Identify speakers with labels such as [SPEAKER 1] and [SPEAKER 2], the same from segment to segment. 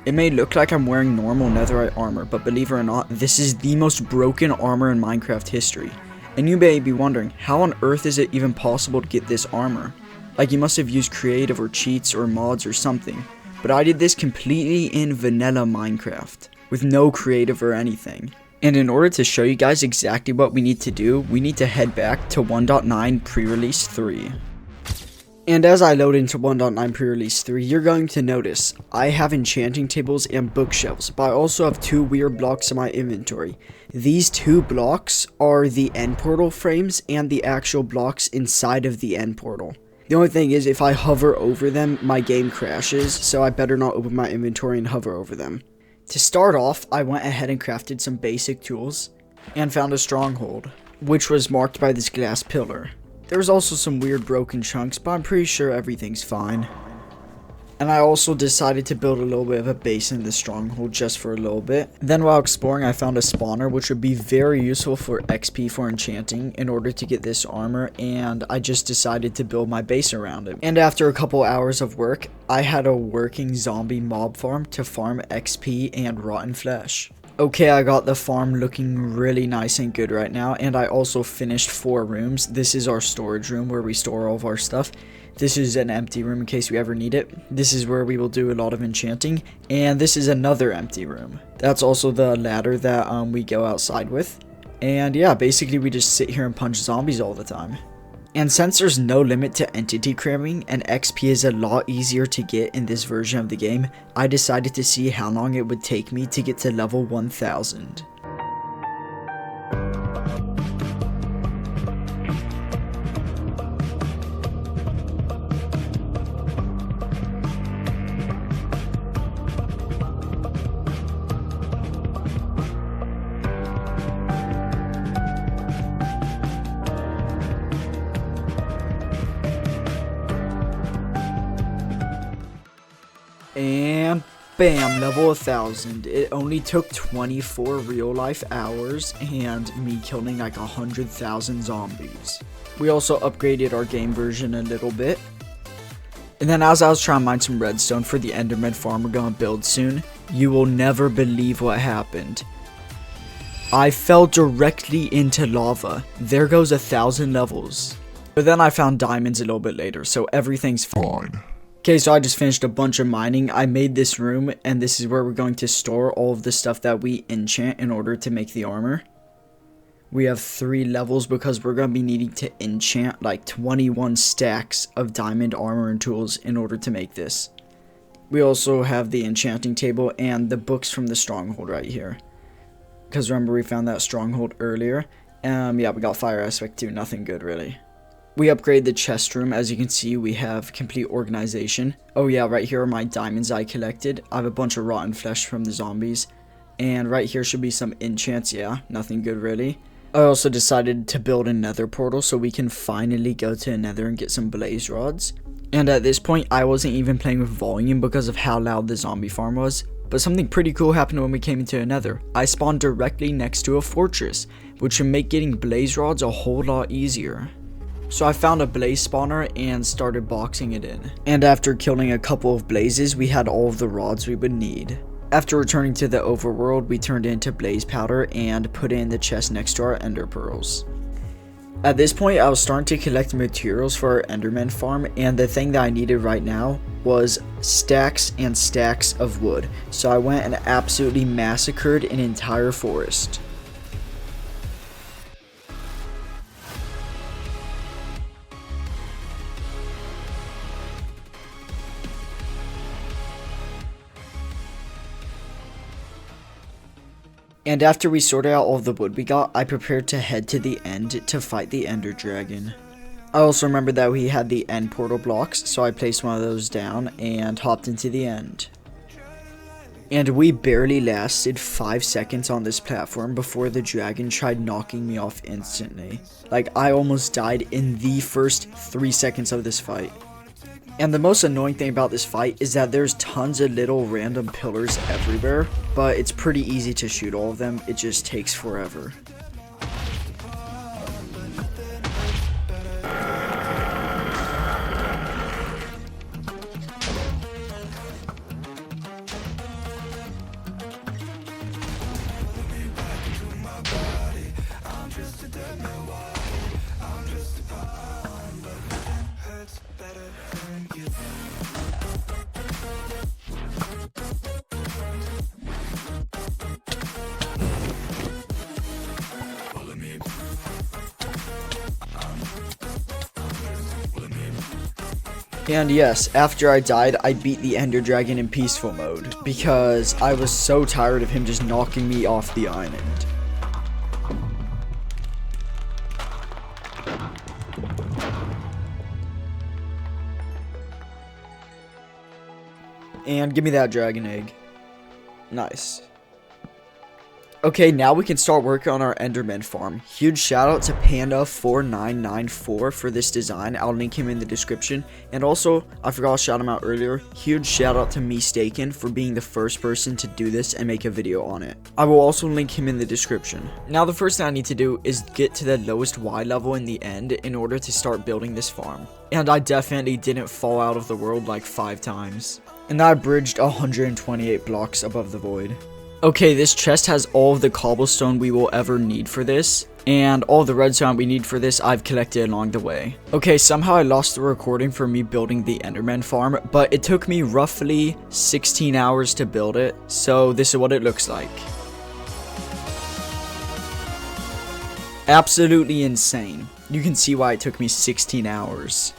[SPEAKER 1] It may look like I'm wearing normal netherite armor, but believe it or not, this is the most broken armor in Minecraft history. And you may be wondering, how on earth is it even possible to get this armor? Like, you must have used creative or cheats or mods or something. But I did this completely in vanilla Minecraft, with no creative or anything. And in order to show you guys exactly what we need to do, we need to head back to 1.9 pre-release 3. And as I load into 1.9 pre-release 3, you're going to notice I have enchanting tables and bookshelves, but I also have 2 weird blocks in my inventory. These 2 blocks are the end portal frames and the actual blocks inside of the end portal. The only thing is, if I hover over them, my game crashes, so I better not open my inventory and hover over them. To start off, I went ahead and crafted some basic tools and found a stronghold, which was marked by this glass pillar. There's also some weird broken chunks, but I'm pretty sure everything's fine. And I also decided to build a little bit of a base in the stronghold just for a little bit. Then while exploring, I found a spawner, which would be very useful for XP for enchanting in order to get this armor, and I just decided to build my base around it. And after a couple hours of work, I had a working zombie mob farm to farm XP and rotten flesh. Okay, I got the farm looking really nice and good right now, and I also finished 4 rooms. This is our storage room where we store all of our stuff. This is an empty room in case we ever need it. This is where we will do a lot of enchanting, and this is another empty room. That's also the ladder that we go outside with. And yeah, basically we just sit here and punch zombies all the time. And since there's no limit to entity cramming and XP is a lot easier to get in this version of the game, I decided to see how long it would take me to get to level 1000. And bam, level 1000. It only took 24 real life hours and me killing like 100,000 zombies. We also upgraded our game version a little bit. And then as I was trying to mine some redstone for the Enderman farm we're gonna build soon, you will never believe what happened. I fell directly into lava. There goes 1,000 levels. But then I found diamonds a little bit later, so everything's fine. Okay, so I just finished a bunch of mining. I made this room, and this is where we're going to store all of the stuff that we enchant in order to make the armor. We have 3 levels because we're going to be needing to enchant like 21 stacks of diamond armor and tools in order to make this. We also have the enchanting table and the books from the stronghold right here. Because remember, we found that stronghold earlier. Yeah, we got fire aspect too. Nothing good, really. We upgrade the chest room. As you can see, we have complete organization. Oh yeah, right here are my diamonds I collected. I have a bunch of rotten flesh from the zombies. And right here should be some enchants. Yeah, nothing good really. I also decided to build a nether portal so we can finally go to a nether and get some blaze rods. And at this point, I wasn't even playing with volume because of how loud the zombie farm was. But something pretty cool happened when we came into a nether. I spawned directly next to a fortress, which should make getting blaze rods a whole lot easier. So I found a blaze spawner and started boxing it in. And after killing a couple of blazes, we had all of the rods we would need. After returning to the overworld, we turned into blaze powder and put it in the chest next to our ender pearls. At this point, I was starting to collect materials for our Enderman farm, and the thing that I needed right now was stacks and stacks of wood. So I went and absolutely massacred an entire forest. And after we sorted out all of the wood we got, I prepared to head to the end to fight the ender dragon. I also remembered that we had the end portal blocks, so I placed one of those down and hopped into the end. And we barely lasted 5 seconds on this platform before the dragon tried knocking me off instantly. Like, I almost died in the first 3 seconds of this fight. And the most annoying thing about this fight is that there's tons of little random pillars everywhere, but it's pretty easy to shoot all of them. It just takes forever. And yes, after I died, I beat the Ender Dragon in peaceful mode, because I was so tired of him just knocking me off the island. And give me that dragon egg. Nice. Okay, now we can start working on our Enderman farm. Huge shout out to Panda4994 for this design. I'll link him in the description. And also, I forgot to shout him out earlier. Huge shout out to Mistaken for being the first person to do this and make a video on it. I will also link him in the description. Now the first thing I need to do is get to the lowest Y level in the end in order to start building this farm. And I definitely didn't fall out of the world like 5 times. And I bridged 128 blocks above the void. Okay, this chest has all of the cobblestone we will ever need for this, and all the redstone we need for this I've collected along the way. Okay, somehow I lost the recording for me building the Enderman farm, but it took me roughly 16 hours to build it, so this is what it looks like. Absolutely insane. You can see why it took me 16 hours.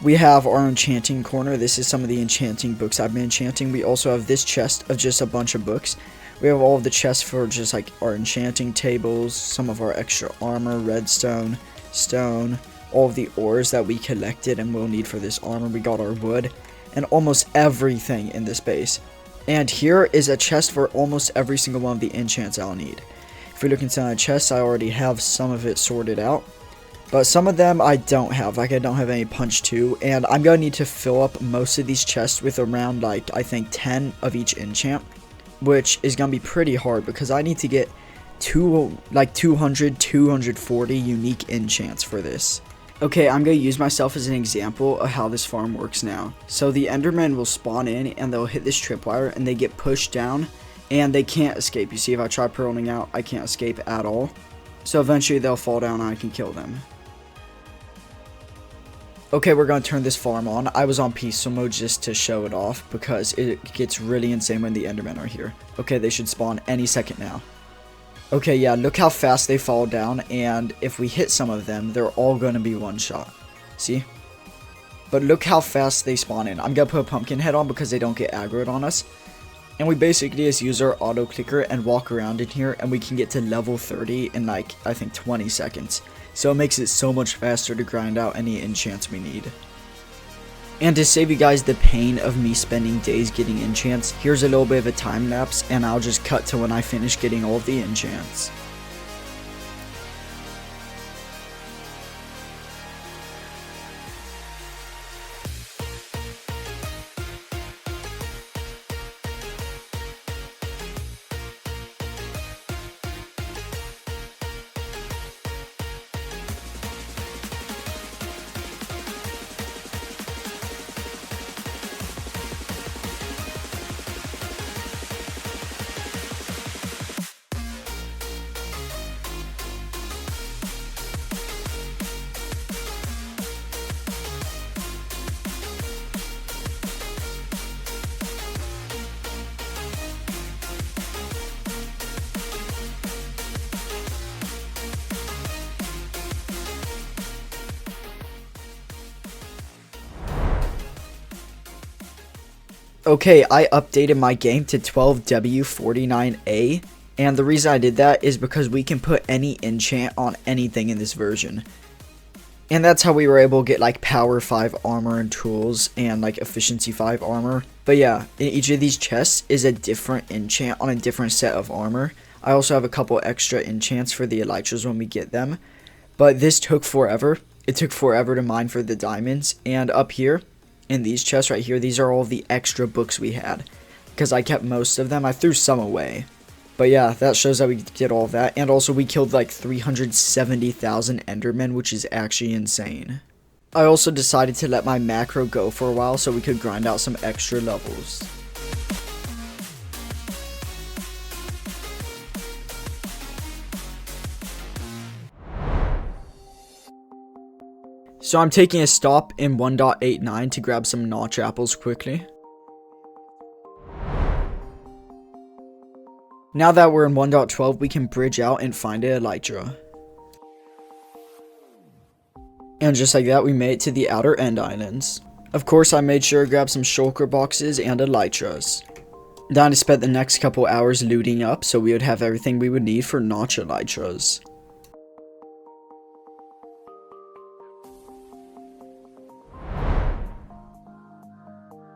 [SPEAKER 1] We have our enchanting corner. This is some of the enchanting books I've been enchanting. We also have this chest of just a bunch of books. We have all of the chests for just like our enchanting tables, some of our extra armor, redstone, stone, all of the ores that we collected and will need for this armor. We got our wood and almost everything in this base. And here is a chest for almost every single one of the enchants I'll need. If we look inside the chest, I already have some of it sorted out. But some of them I don't have, like I don't have any punch 2, and I'm going to need to fill up most of these chests with around like, I think 10 of each enchant, which is going to be pretty hard because I need to get 240 unique enchants for this. Okay, I'm going to use myself as an example of how this farm works now. So the Endermen will spawn in and they'll hit this tripwire and they get pushed down and they can't escape. You see, if I try pearling out, I can't escape at all. So eventually they'll fall down and I can kill them. Okay, we're going to turn this farm on. I was on peaceful mode just to show it off because it gets really insane when the Endermen are here. Okay, they should spawn any second now. Okay, yeah, look how fast they fall down, and if we hit some of them, they're all going to be one shot. See? But look how fast they spawn in. I'm going to put a pumpkin head on because they don't get aggroed on us. And we basically just use our auto clicker and walk around in here, and we can get to level 30 in like, I think 20 seconds. So it makes it so much faster to grind out any enchants we need. And to save you guys the pain of me spending days getting enchants, here's a little bit of a time lapse and I'll just cut to when I finish getting all of the enchants. Okay, I updated my game to 12W49A, and the reason I did that is because we can put any enchant on anything in this version. And that's how we were able to get like power 5 armor and tools and like efficiency 5 armor. But yeah, in each of these chests is a different enchant on a different set of armor. I also have a couple extra enchants for the elytras when we get them. But this took forever. It took forever to mine for the diamonds. And up here, in these chests right here, these are all the extra books we had. Because I kept most of them. I threw some away. But yeah, that shows that we did all of that. And also we killed like 370,000 Endermen, which is actually insane. I also decided to let my macro go for a while so we could grind out some extra levels. So I'm taking a stop in 1.89 to grab some notch apples quickly. Now that we're in 1.12, we can bridge out and find an elytra. And just like that, we made it to the outer end islands. Of course, I made sure to grab some shulker boxes and elytras. Then I spent the next couple hours looting up so we would have everything we would need for notch elytras.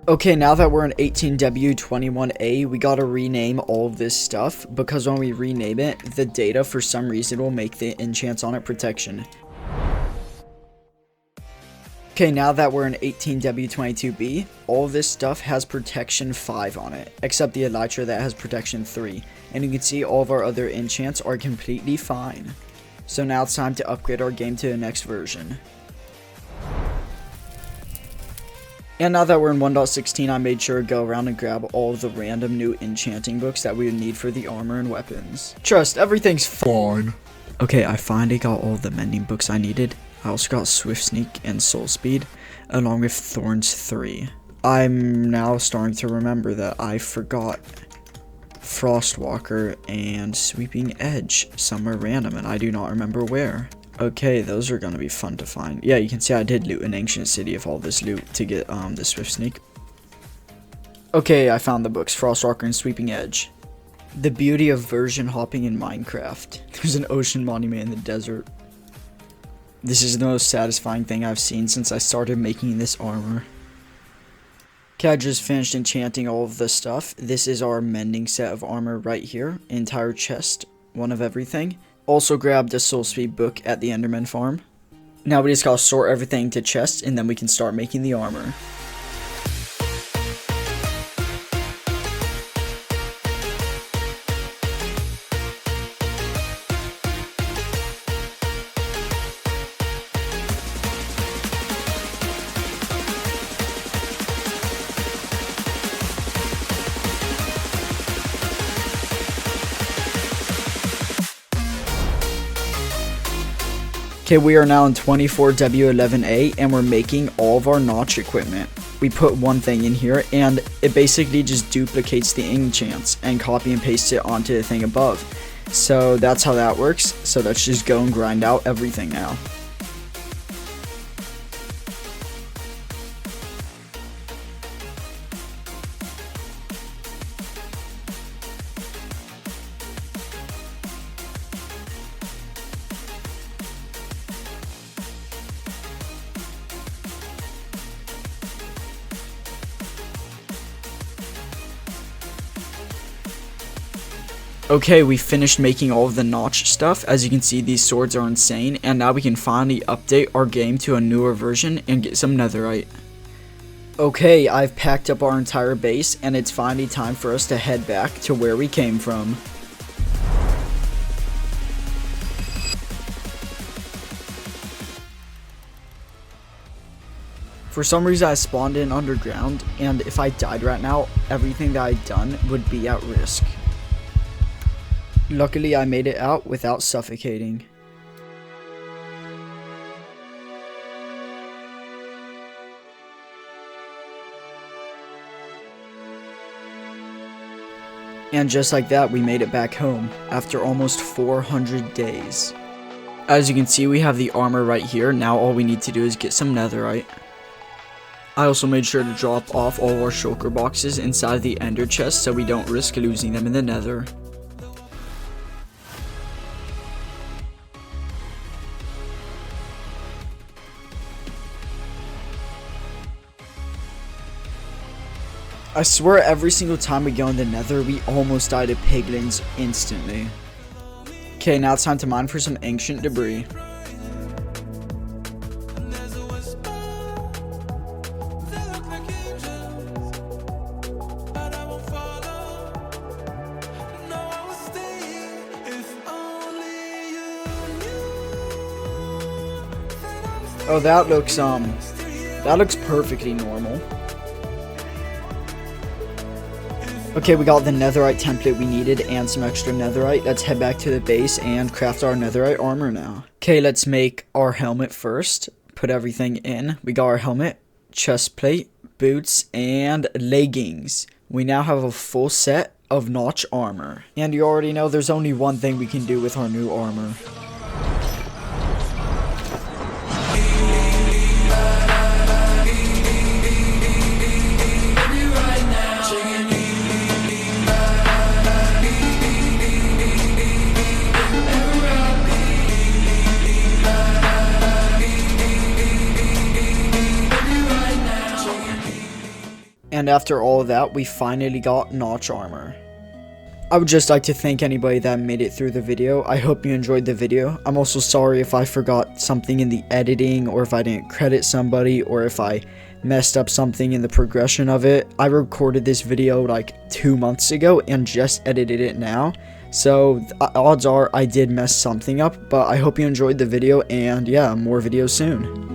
[SPEAKER 1] Okay, now that we're in 18W21A, we gotta rename all of this stuff, because when we rename it, the data for some reason will make the enchants on it protection. Okay, now that we're in 18W22B, all of this stuff has protection 5 on it, except the elytra that has protection 3, and you can see all of our other enchants are completely fine. So now it's time to upgrade our game to the next version. And now that we're in 1.16, I made sure to go around and grab all of the random new enchanting books that we would need for the armor and weapons. Trust, everything's fine. Okay, I finally got all the mending books I needed. I also got Swift Sneak and Soul Speed, along with Thorns 3. I'm now starting to remember that I forgot Frostwalker and Sweeping Edge somewhere random, and I do not remember where. Okay, those are gonna be fun to find. Yeah, you can see I did loot an ancient city of all this loot to get the Swift Sneak. Okay, I found the books, Frostwalker and Sweeping Edge. The beauty of version hopping in Minecraft. There's an ocean monument in the desert. This is the most satisfying thing I've seen since I started making this armor. Okay, I just finished enchanting all of the stuff. This is our mending set of armor right here. Entire chest, one of everything. Also grabbed a Soul Speed book at the Enderman farm. Now we just gotta sort everything to chests and then we can start making the armor. Okay, we are now in 24W11A and we're making all of our notch equipment. We put one thing in here and it basically just duplicates the enchants and copy and paste it onto the thing above. So that's how that works. So let's just go and grind out everything now. Okay, we finished making all of the notch stuff. As you can see, these swords are insane, and now we can finally update our game to a newer version and get some netherite. Okay, I've packed up our entire base, and it's finally time for us to head back to where we came from. For some reason I spawned in underground, and if I died right now, everything that I'd done would be at risk. Luckily, I made it out without suffocating. And just like that, we made it back home after almost 400 days. As you can see, we have the armor right here. Now all we need to do is get some netherite. I also made sure to drop off all of our shulker boxes inside the ender chest so we don't risk losing them in the nether. I swear every single time we go in the nether, we almost die to piglins instantly. Okay, now it's time to mine for some ancient debris. Oh, that looks perfectly normal. Okay, we got the netherite template we needed and some extra netherite. Let's head back to the base and craft our netherite armor now. Okay, let's make our helmet first. Put everything in. We got our helmet, chest plate, boots, and leggings. We now have a full set of notch armor. And you already know there's only one thing we can do with our new armor. and after all of that, we finally got Notch Armor. I would just like to thank anybody that made it through the video. I hope you enjoyed the video. I'm also sorry if I forgot something in the editing, or if I didn't credit somebody, or if I messed up something in the progression of it. I recorded this video like 2 months ago and just edited it now. So odds are I did mess something up, but I hope you enjoyed the video, and yeah, more videos soon.